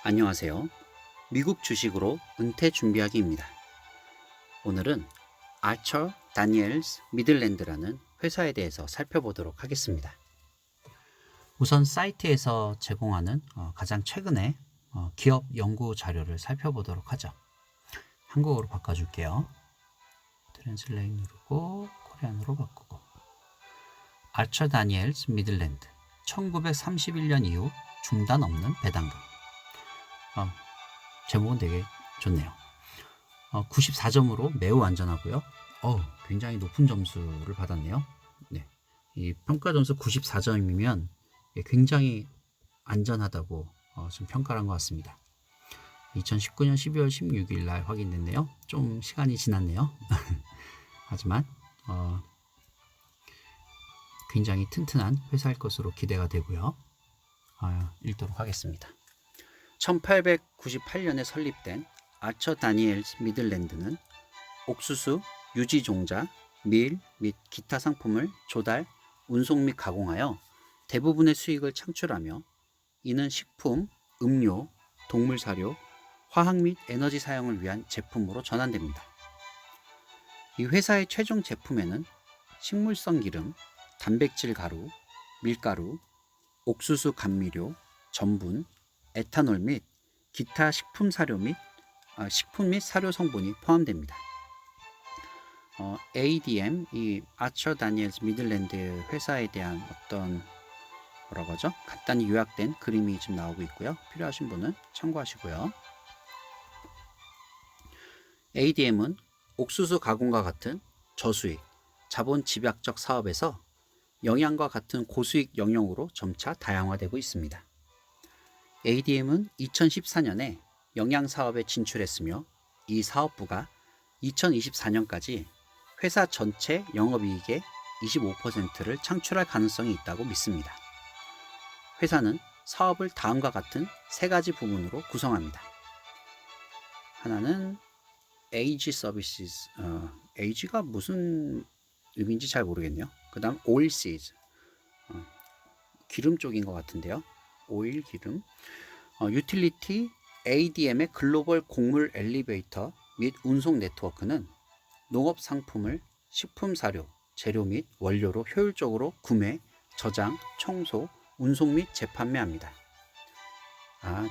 안녕하세요. 미국 주식으로 은퇴 준비하기입니다. 오늘은 아처 다니엘스 미들랜드라는 회사에 대해서 살펴보도록 하겠습니다. 우선 사이트에서 제공하는 가장 최근의 기업 연구 자료를 살펴보도록 하죠. 한국어로 바꿔줄게요. 트랜슬레이트 누르고 코리안으로 바꾸고. 아처 다니엘스 미들랜드 1931년 이후 중단 없는 배당금. 제목은 되게 좋네요. 94점으로 매우 안전하고요. 굉장히 높은 점수를 받았네요. 네, 이 평가 점수 94점이면 굉장히 안전하다고 좀 평가를 한 것 같습니다. 2019년 12월 16일 날 확인됐네요. 좀 시간이 지났네요. 하지만 굉장히 튼튼한 회사일 것으로 기대가 되고요. 읽도록 하겠습니다. 1898년에 설립된 아처 다니엘스 미들랜드는 옥수수, 유지 종자, 밀 및 기타 상품을 조달, 운송 및 가공하여 대부분의 수익을 창출하며 이는 식품, 음료, 동물 사료, 화학 및 에너지 사용을 위한 제품으로 전환됩니다. 이 회사의 최종 제품에는 식물성 기름, 단백질 가루, 밀가루, 옥수수 감미료, 전분, 에탄올 및 기타 식품 및 사료 성분이 포함됩니다. ADM, 이 아처 다니엘스 미들랜드 회사에 대한 어떤 간단히 요약된 그림이 지금 나오고 있고요. 필요하신 분은 참고하시고요. ADM은 옥수수 가공과 같은 저수익, 자본 집약적 사업에서 영양과 같은 고수익 영역으로 점차 다양화되고 있습니다. ADM은 2014년에 영양 사업에 진출했으며 이 사업부가 2024년까지 회사 전체 영업이익의 25%를 창출할 가능성이 있다고 믿습니다. 회사는 사업을 다음과 같은 세 가지 부문으로 구성합니다. 하나는 AG 서비스, AG가 무슨 의미인지 잘 모르겠네요. 그 다음 오일시즈, 기름 쪽인 것 같은데요. 오일 기름. 유틸리티 ADM의 글로벌 곡물 엘리베이터 및 운송 네트워크는 농업 상품을 식품 사료, 재료 및 원료로 효율적으로 구매, 저장, 청소, 운송 및 재판매합니다.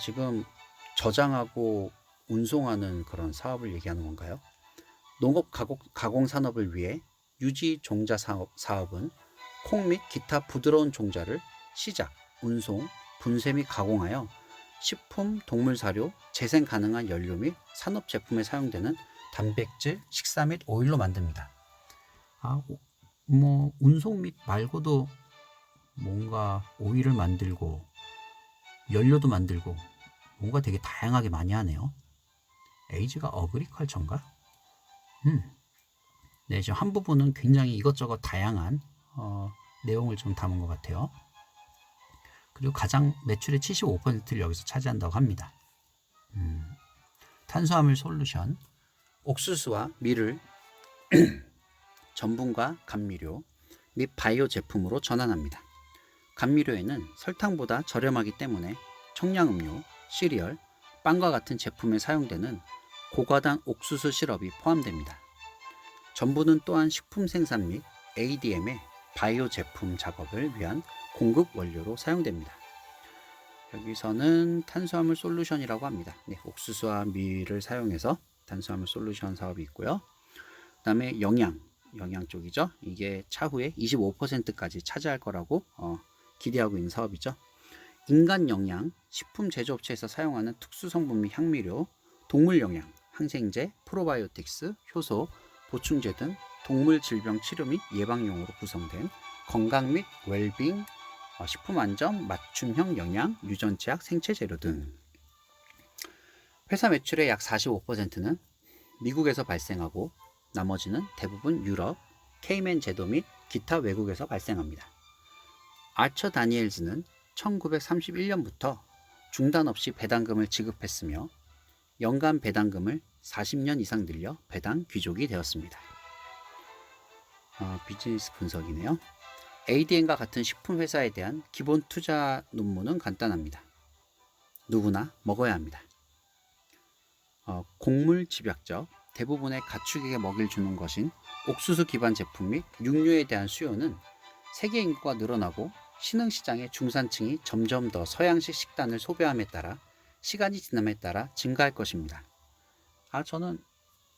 지금 저장하고 운송하는 그런 사업을 얘기하는 건가요? 농업 가공 산업을 위해 유지 종자 사업은 콩 및 기타 부드러운 종자를 시작, 운송, 분쇄 및 가공하여 식품, 동물 사료, 재생 가능한 연료 및 산업 제품에 사용되는 단백질, 식사 및 오일로 만듭니다. 운송 및 말고도 뭔가 오일을 만들고 연료도 만들고 뭔가 되게 다양하게 많이 하네요. 에이지가 어그리컬처인가? 네, 지금 한 부분은 굉장히 이것저것 다양한 내용을 좀 담은 것 같아요. 그리고 가장 매출의 75%를 여기서 차지한다고 합니다. 탄수화물 솔루션, 옥수수와 밀을 전분과 감미료 및 바이오 제품으로 전환합니다. 감미료에는 설탕보다 저렴하기 때문에 청량음료, 시리얼, 빵과 같은 제품에 사용되는 고과당 옥수수 시럽이 포함됩니다. 전분은 또한 식품 생산 및 ADM의 바이오 제품 작업을 위한 공급 원료로 사용됩니다. 여기서는 탄수화물 솔루션이라고 합니다. 네, 옥수수와 밀을 사용해서 탄수화물 솔루션 사업이 있고요. 그 다음에 영양 쪽이죠. 이게 차후에 25%까지 차지할 거라고 기대하고 있는 사업이죠. 인간 영양, 식품 제조업체에서 사용하는 특수 성분 및 향미료, 동물 영양, 항생제, 프로바이오틱스, 효소, 보충제 등 동물 질병 치료 및 예방용으로 구성된 건강 및 웰빙, 식품 안전, 맞춤형 영양, 유전체약, 생체 재료 등. 회사 매출의 약 45%는 미국에서 발생하고 나머지는 대부분 유럽, 케이맨 제도 및 기타 외국에서 발생합니다. 아처 다니엘즈는 1931년부터 중단 없이 배당금을 지급했으며 연간 배당금을 40년 이상 늘려 배당 귀족이 되었습니다. 비즈니스 분석이네요. ADM과 같은 식품 회사에 대한 기본 투자 논문은 간단합니다. 누구나 먹어야 합니다. 곡물 집약적 대부분의 가축에게 먹이를 주는 것인 옥수수 기반 제품 및 육류에 대한 수요는 세계 인구가 늘어나고 신흥시장의 중산층이 점점 더 서양식 식단을 소비함에 따라 시간이 지남에 따라 증가할 것입니다. 저는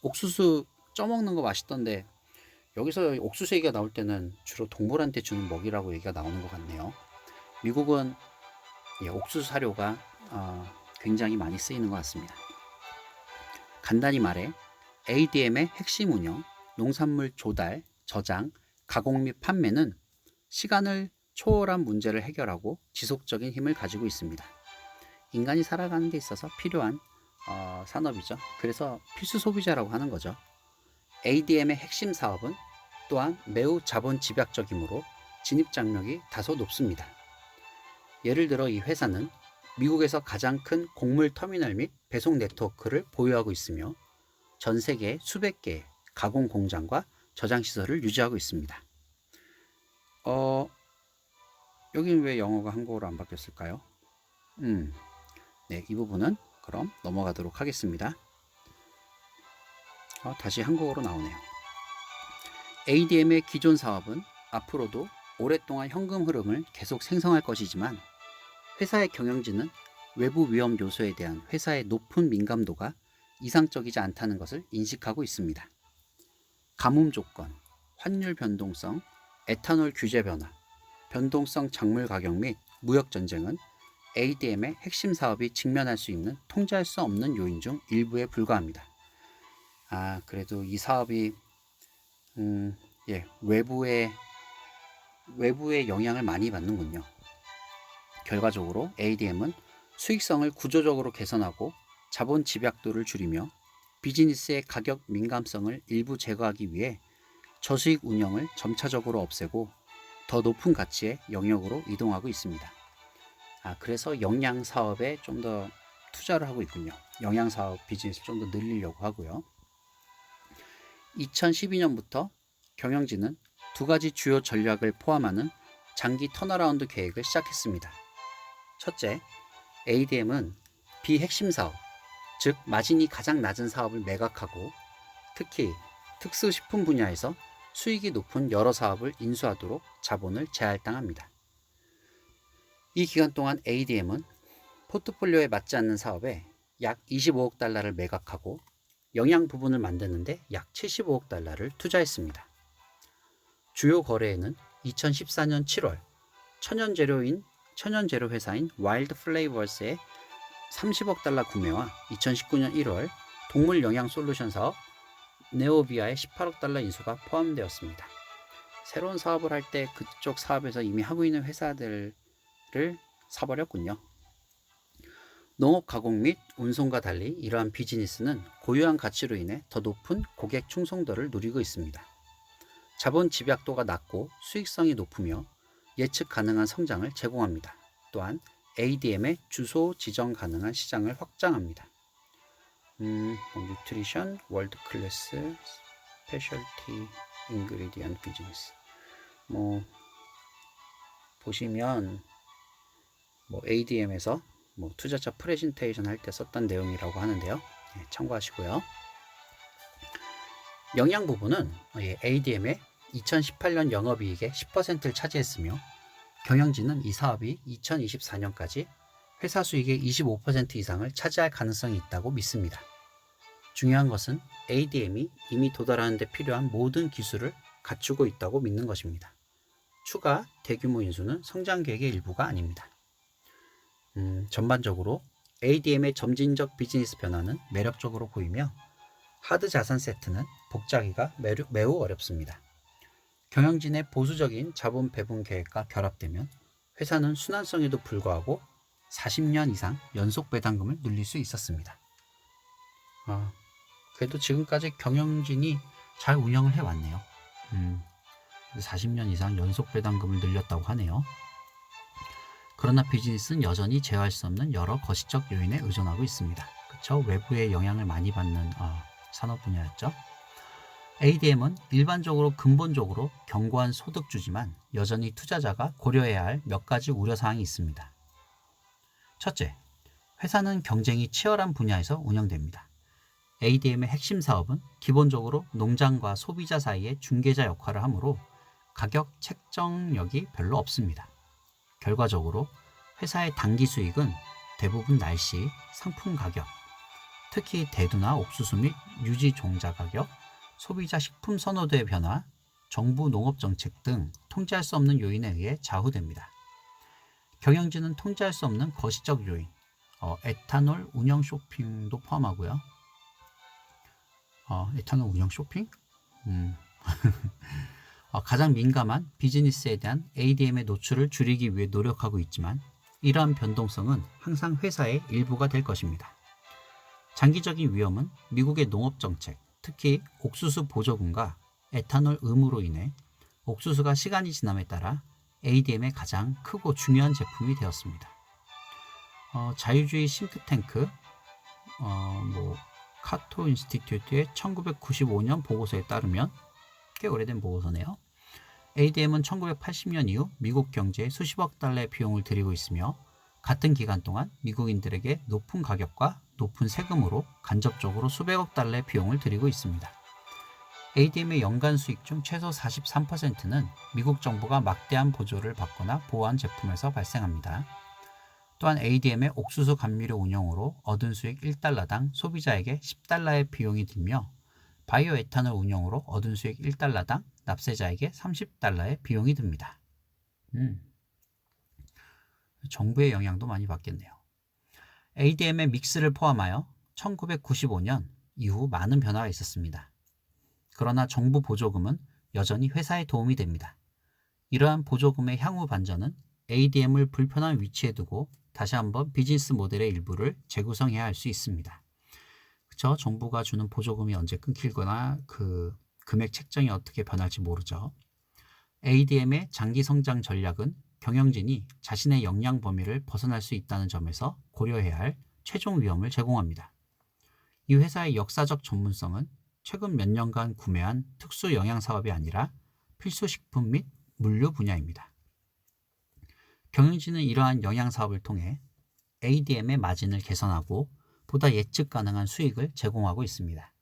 옥수수 쪄먹는 거 맛있던데 여기서 옥수수 얘기가 나올 때는 주로 동물한테 주는 먹이라고 얘기가 나오는 것 같네요. 미국은 옥수수 사료가 굉장히 많이 쓰이는 것 같습니다. 간단히 말해 ADM의 핵심 운영, 농산물 조달, 저장, 가공 및 판매는 시간을 초월한 문제를 해결하고 지속적인 힘을 가지고 있습니다. 인간이 살아가는 데 있어서 필요한 산업이죠. 그래서 필수 소비자라고 하는 거죠. ADM의 핵심 사업은 또한 매우 자본 집약적이므로 진입 장벽이 다소 높습니다. 예를 들어 이 회사는 미국에서 가장 큰 곡물 터미널 및 배송 네트워크를 보유하고 있으며 전 세계 수백 개의 가공 공장과 저장 시설을 유지하고 있습니다. 여기는 왜 영어가 한국어로 안 바뀌었을까요? 네, 이 부분은 그럼 넘어가도록 하겠습니다. 다시 한국어로 나오네요. ADM의 기존 사업은 앞으로도 오랫동안 현금 흐름을 계속 생성할 것이지만 회사의 경영진은 외부 위험 요소에 대한 회사의 높은 민감도가 이상적이지 않다는 것을 인식하고 있습니다. 가뭄 조건, 환율 변동성, 에탄올 규제 변화, 변동성 작물 가격 및 무역 전쟁은 ADM의 핵심 사업이 직면할 수 있는 통제할 수 없는 요인 중 일부에 불과합니다. 그래도 이 사업이 외부의 영향을 많이 받는군요. 결과적으로 ADM은 수익성을 구조적으로 개선하고 자본 집약도를 줄이며 비즈니스의 가격 민감성을 일부 제거하기 위해 저수익 운영을 점차적으로 없애고 더 높은 가치의 영역으로 이동하고 있습니다. 그래서 영양 사업에 좀 더 투자를 하고 있군요. 영양 사업 비즈니스를 좀 더 늘리려고 하고요. 2012년부터 경영진은 두 가지 주요 전략을 포함하는 장기 턴어라운드 계획을 시작했습니다. 첫째, ADM은 비핵심 사업, 즉 마진이 가장 낮은 사업을 매각하고 특히 특수식품 분야에서 수익이 높은 여러 사업을 인수하도록 자본을 제할당합니다. 이 기간 동안 ADM은 포트폴리오에 맞지 않는 사업에 약 25억 달러를 매각하고 영양 부분을 만드는데 약 75억 달러를 투자했습니다. 주요 거래에는 2014년 7월 천연재료 회사인 와일드 플레이버스의 30억 달러 구매와 2019년 1월 동물 영양 솔루션 사업 네오비아의 18억 달러 인수가 포함되었습니다. 새로운 사업을 할 때 그쪽 사업에서 이미 하고 있는 회사들을 사버렸군요. 농업 가공 및 운송과 달리 이러한 비즈니스는 고유한 가치로 인해 더 높은 고객 충성도를 누리고 있습니다. 자본 집약도가 낮고 수익성이 높으며 예측 가능한 성장을 제공합니다. 또한 ADM의 주소 지정 가능한 시장을 확장합니다. 뉴트리션, 월드 클래스, 스페셜티 인그리디언트 비즈니스. 보시면 ADM에서 투자자 프레젠테이션 할 때 썼던 내용이라고 하는데요. 참고하시고요. 영양 부분은 ADM의 2018년 영업이익의 10%를 차지했으며 경영진은 이 사업이 2024년까지 회사 수익의 25% 이상을 차지할 가능성이 있다고 믿습니다. 중요한 것은 ADM이 이미 도달하는 데 필요한 모든 기술을 갖추고 있다고 믿는 것입니다. 추가 대규모 인수는 성장 계획의 일부가 아닙니다. 전반적으로 ADM의 점진적 비즈니스 변화는 매력적으로 보이며 하드 자산 세트는 복잡하기가 매우 어렵습니다. 경영진의 보수적인 자본 배분 계획과 결합되면 회사는 순환성에도 불구하고 40년 이상 연속 배당금을 늘릴 수 있었습니다. 그래도 지금까지 경영진이 잘 운영을 해왔네요. 40년 이상 연속 배당금을 늘렸다고 하네요. 그러나 비즈니스는 여전히 제어할 수 없는 여러 거시적 요인에 의존하고 있습니다. 그쵸? 외부의 영향을 많이 받는 산업 분야였죠. ADM은 일반적으로 근본적으로 견고한 소득주지만 여전히 투자자가 고려해야 할 몇 가지 우려사항이 있습니다. 첫째, 회사는 경쟁이 치열한 분야에서 운영됩니다. ADM의 핵심 사업은 기본적으로 농장과 소비자 사이의 중개자 역할을 하므로 가격 책정력이 별로 없습니다. 결과적으로 회사의 단기 수익은 대부분 날씨, 상품 가격, 특히 대두나 옥수수 및 유지 종자 가격, 소비자 식품 선호도의 변화, 정부 농업 정책 등 통제할 수 없는 요인에 의해 좌우됩니다. 경영진은 통제할 수 없는 거시적 요인, 에탄올 운영 쇼핑도 포함하고요. 에탄올 운영 쇼핑? 가장 민감한 비즈니스에 대한 ADM의 노출을 줄이기 위해 노력하고 있지만 이러한 변동성은 항상 회사의 일부가 될 것입니다. 장기적인 위험은 미국의 농업 정책, 특히 옥수수 보조금과 에탄올 의무로 인해 옥수수가 시간이 지남에 따라 ADM의 가장 크고 중요한 제품이 되었습니다. 자유주의 싱크탱크 카토 인스티튜트의 1995년 보고서에 따르면 꽤 오래된 보고서네요. ADM은 1980년 이후 미국 경제에 수십억 달러의 비용을 들이고 있으며 같은 기간 동안 미국인들에게 높은 가격과 높은 세금으로 간접적으로 수백억 달러의 비용을 들이고 있습니다. ADM의 연간 수익 중 최소 43%는 미국 정부가 막대한 보조를 받거나 보호한 제품에서 발생합니다. 또한 ADM의 옥수수 감미료 운영으로 얻은 수익 1달러당 소비자에게 10달러의 비용이 들며 바이오 에탄올 운영으로 얻은 수익 1달러당 납세자에게 30달러의 비용이 듭니다. 정부의 영향도 많이 받겠네요. ADM의 믹스를 포함하여 1995년 이후 많은 변화가 있었습니다. 그러나 정부 보조금은 여전히 회사에 도움이 됩니다. 이러한 보조금의 향후 반전은 ADM을 불편한 위치에 두고 다시 한번 비즈니스 모델의 일부를 재구성해야 할 수 있습니다. 그렇죠? 정부가 주는 보조금이 언제 끊길거나 그 금액 책정이 어떻게 변할지 모르죠. ADM의 장기 성장 전략은 경영진이 자신의 역량 범위를 벗어날 수 있다는 점에서 고려해야 할 최종 위험을 제공합니다. 이 회사의 역사적 전문성은 최근 몇 년간 구매한 특수 영양 사업이 아니라 필수 식품 및 물류 분야입니다. 경영진은 이러한 영양 사업을 통해 ADM의 마진을 개선하고 보다 예측 가능한 수익을 제공하고 있습니다.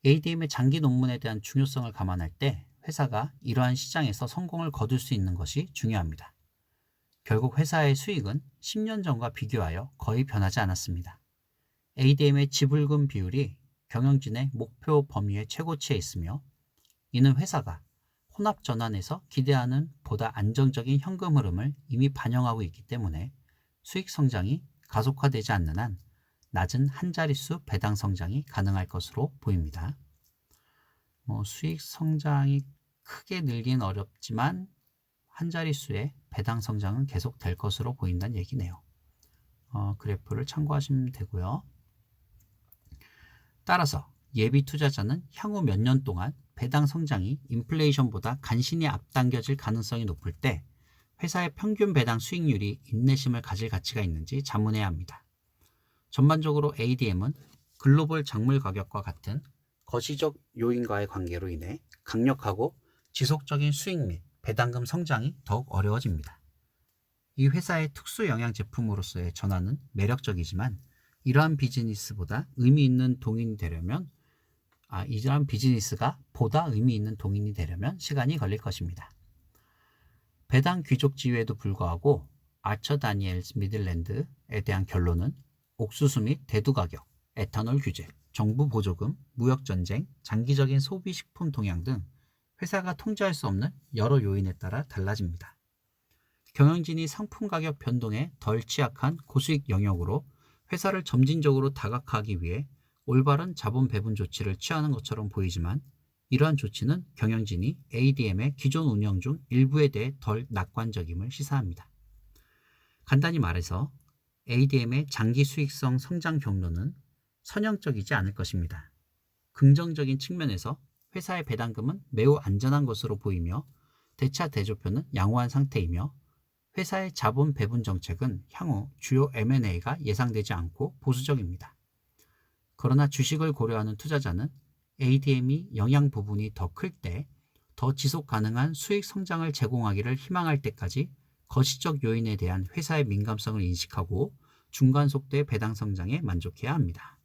ADM의 장기 논문에 대한 중요성을 감안할 때 회사가 이러한 시장에서 성공을 거둘 수 있는 것이 중요합니다. 결국 회사의 수익은 10년 전과 비교하여 거의 변하지 않았습니다. ADM의 지불금 비율이 경영진의 목표 범위의 최고치에 있으며 이는 회사가 혼합 전환에서 기대하는 보다 안정적인 현금 흐름을 이미 반영하고 있기 때문에 수익 성장이 가속화되지 않는 한 낮은 한 자릿수 배당 성장이 가능할 것으로 보입니다. 수익 성장이 크게 늘긴 어렵지만 한 자릿수의 배당 성장은 계속 될 것으로 보인다는 얘기네요. 그래프를 참고하시면 되고요. 따라서 예비 투자자는 향후 몇 년 동안 배당 성장이 인플레이션보다 간신히 앞당겨질 가능성이 높을 때 회사의 평균 배당 수익률이 인내심을 가질 가치가 있는지 자문해야 합니다. 전반적으로 ADM은 글로벌 작물 가격과 같은 거시적 요인과의 관계로 인해 강력하고 지속적인 수익 및 배당금 성장이 더욱 어려워집니다. 이 회사의 특수 영양 제품으로서의 전환은 매력적이지만 이러한 비즈니스가 보다 의미 있는 동인이 되려면 시간이 걸릴 것입니다. 배당 귀족 지위에도 불구하고 아처 다니엘스 미들랜드에 대한 결론은 옥수수 및 대두 가격, 에탄올 규제, 정부 보조금, 무역 전쟁, 장기적인 소비 식품 동향 등 회사가 통제할 수 없는 여러 요인에 따라 달라집니다. 경영진이 상품 가격 변동에 덜 취약한 고수익 영역으로 회사를 점진적으로 다각화하기 위해 올바른 자본 배분 조치를 취하는 것처럼 보이지만 이러한 조치는 경영진이 ADM의 기존 운영 중 일부에 대해 덜 낙관적임을 시사합니다. 간단히 말해서 ADM의 장기 수익성 성장 경로는 선형적이지 않을 것입니다. 긍정적인 측면에서 회사의 배당금은 매우 안전한 것으로 보이며 대차 대조표는 양호한 상태이며 회사의 자본 배분 정책은 향후 주요 M&A가 예상되지 않고 보수적입니다. 그러나 주식을 고려하는 투자자는 ADM이 영양 부분이 더 클 때 더 지속 가능한 수익 성장을 제공하기를 희망할 때까지 거시적 요인에 대한 회사의 민감성을 인식하고 중간 속도의 배당 성장에 만족해야 합니다.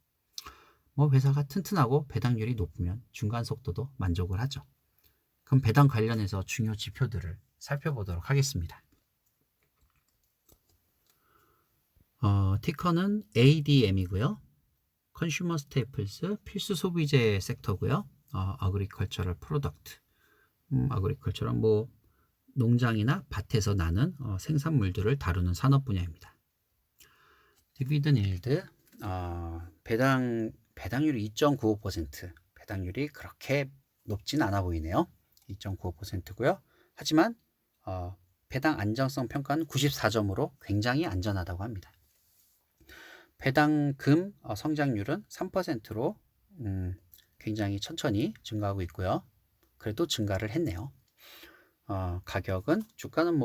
회사가 튼튼하고 배당률이 높으면 중간 속도도 만족을 하죠. 그럼 배당 관련해서 중요 지표들을 살펴보도록 하겠습니다. 티커는 ADM이고요. 컨슈머 스테이플스 필수 소비재 섹터고요. 아그리컬처럴 프로덕트. 아그리컬처럴 농장이나 밭에서 나는 생산물들을 다루는 산업 분야입니다. 디비든 일드 배당률이 2.95%. 배당률이 그렇게 높진 않아 보이네요. 2.95%고요. 하지만 배당 안정성 평가는 94점으로 굉장히 안전하다고 합니다. 배당금 성장률은 3%로 굉장히 천천히 증가하고 있고요. 그래도 증가를 했네요. 가격은 주가는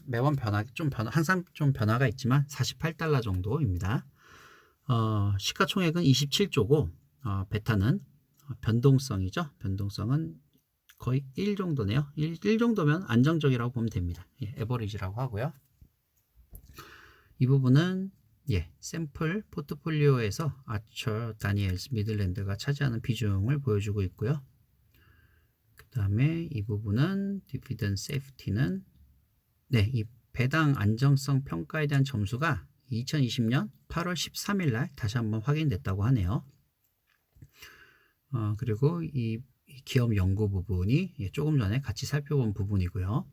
매번 항상 좀 변화가 있지만 $48 정도입니다. 시가총액은 27조고 베타는 변동성이죠. 변동성은 거의 1 정도네요. 1 정도면 안정적이라고 보면 됩니다. 에버리지라고 하고요. 이 부분은 샘플 포트폴리오에서 아처, 다니엘스, 미들랜드가 차지하는 비중을 보여주고 있고요. 그 다음에 이 부분은 디비던 세이프티는 이 배당 안정성 평가에 대한 점수가 2020년 8월 13일 날 다시 한번 확인됐다고 하네요. 그리고 이 기업 연구 부분이 조금 전에 같이 살펴본 부분이고요.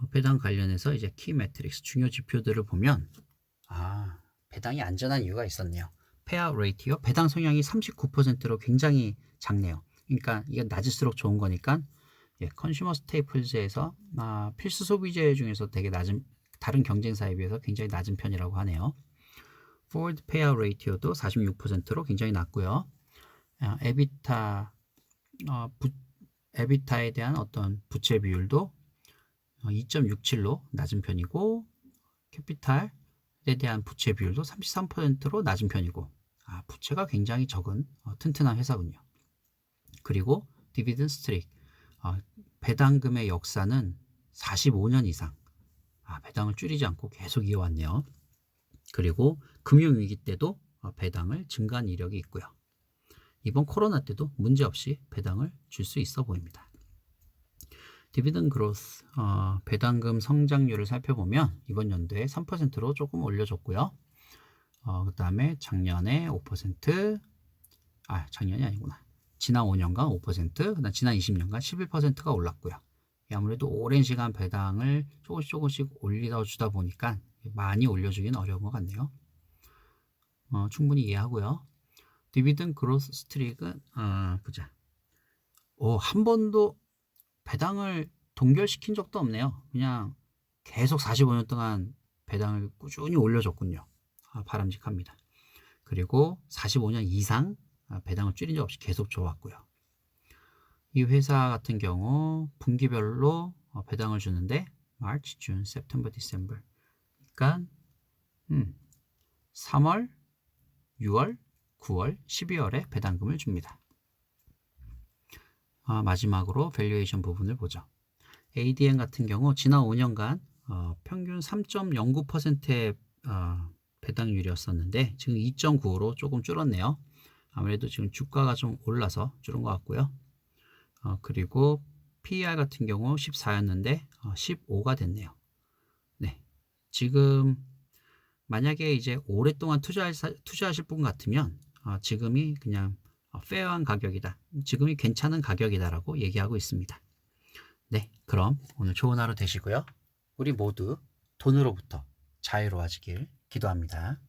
배당 관련해서 이제 키 매트릭스 중요 지표들을 보면 배당이 안전한 이유가 있었네요. 페이아웃 레이티오 배당 성향이 39%로 굉장히 작네요. 그러니까 이게 낮을수록 좋은 거니까 컨슈머 스테이플즈에서 필수 소비재 중에서 되게 낮은 다른 경쟁사에 비해서 굉장히 낮은 편이라고 하네요. 포워드 페이아웃 레이티오도 46%로 굉장히 낮고요. 에비타에 대한 어떤 부채 비율도 2.67로 낮은 편이고 캐피탈에 대한 부채 비율도 33%로 낮은 편이고 부채가 굉장히 적은 튼튼한 회사군요. 그리고 디비든 스트릭 배당금의 역사는 45년 이상 배당을 줄이지 않고 계속 이어왔네요. 그리고 금융위기 때도 배당을 증가한 이력이 있고요. 이번 코로나 때도 문제없이 배당을 줄 수 있어 보입니다. 디비든 그로스 배당금 성장률을 살펴보면 이번 연도에 3%로 조금 올려줬고요. 그 다음에 작년에 5%, 작년이 아니구나. 지난 5년간 5%, 그다음 지난 20년간 11%가 올랐고요. 아무래도 오랜 시간 배당을 조금씩 올리다 주다 보니까 많이 올려주긴 어려운 것 같네요. 충분히 이해하고요. 디비든 그로스 스트릭은 보자. 한 번도 배당을 동결시킨 적도 없네요. 그냥 계속 45년 동안 배당을 꾸준히 올려줬군요. 바람직합니다. 그리고 45년 이상 배당을 줄인 적 없이 계속 줘왔고요. 이 회사 같은 경우 분기별로 배당을 주는데 March, June, September, December 그러니까 3월, 6월, 9월, 12월에 배당금을 줍니다. 마지막으로 밸류에이션 부분을 보죠. ADM 같은 경우 지난 5년간 평균 3.09%의 배당률이었었는데 지금 2.95로 조금 줄었네요. 아무래도 지금 주가가 좀 올라서 줄은 것 같고요. 그리고 PER 같은 경우 14였는데 15가 됐네요. 지금 만약에 이제 오랫동안 투자하실 분 같으면 지금이 그냥 페어한 가격이다. 지금이 괜찮은 가격이다라고 얘기하고 있습니다. 그럼 오늘 좋은 하루 되시고요. 우리 모두 돈으로부터 자유로워지길 기도합니다.